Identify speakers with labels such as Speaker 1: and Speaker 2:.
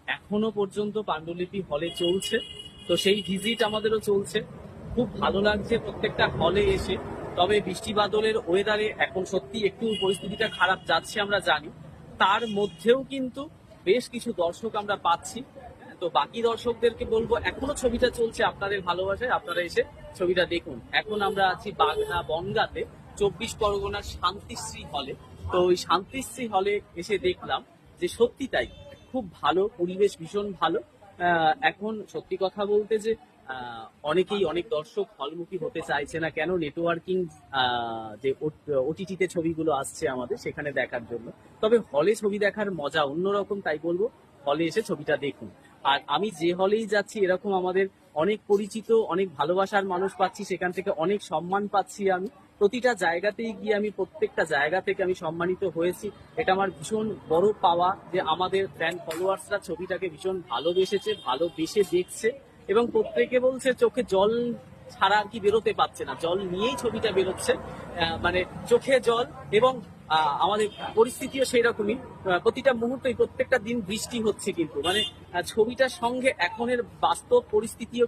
Speaker 1: এখনো পর্যন্ত পাণ্ডুলিপি হলে চলছে। তো সেই ভিজিট আমাদেরও চলছে। খুব ভালো লাগছে প্রত্যেকটা হলে এসে। তবে বৃষ্টি বাদলের ওয়েদারে এখন সত্যি একটু পরিস্থিতিটা খারাপ যাচ্ছে আমরা জানি। তার মধ্যেও কিন্তু বেশ কিছু দর্শক আমরা পাচ্ছি। তো বাকি দর্শকদেরকে বলবো এখনো ছবিটা চলছে, আপনাদের ভালোবাসায় আপনারা এসে ছবিটা দেখুন। এখন আমরা আছি বাগনা বনগাঁতে, 24 পরগনার শান্তিশ্রী হলে। তো ওই শান্তিশ্রী হলে এসে দেখলাম যে সত্যি তাই, খুব ভালো পরিবেশ, ভীষণ ভালো। এখন সত্যি কথা বলতে যে অনেকেই, অনেক দর্শক হলমুখী হতে চাইছে না কেন, নেটওয়ার্কিং যে ওটিটিতে ছবিগুলো আসছে আমাদের সেখানে দেখার জন্য। তবে হলে ছবি দেখার মজা অন্যরকম, তাই বলবো হলে এসে ছবিটা দেখুন। আর আমি যে হলেই যাচ্ছি এরকম আমাদের অনেক পরিচিত, অনেক ভালোবাসার মানুষ পাচ্ছি, সেখান থেকে অনেক সম্মান পাচ্ছি। আমি প্রতিটা জায়গাতেই গিয়ে আমি প্রত্যেকটা জায়গা থেকে আমি সম্মানিত হয়েছি। এটা আমার ভীষণ বড় পাওয়া যে আমাদের ফ্যান ফলোয়ার্সরা ছবিটাকে ভীষণ ভালোবেসেছে, ভালোবেসে দেখছে এবং প্রত্যেকে বলছে চোখে জল ছাড়া আর কি বেরোতে পারছে না, জল নিয়েই ছবিটা বেরোচ্ছে। মানে চোখে জল এবং আমাদের পরিস্থিতিও সেই রকমই। প্রতিটা মুহূর্তেই, প্রত্যেকটা দিন বৃষ্টি হচ্ছে, কিন্তু মানে ছবিটার সঙ্গে এখনের বাস্তব পরিস্থিতিও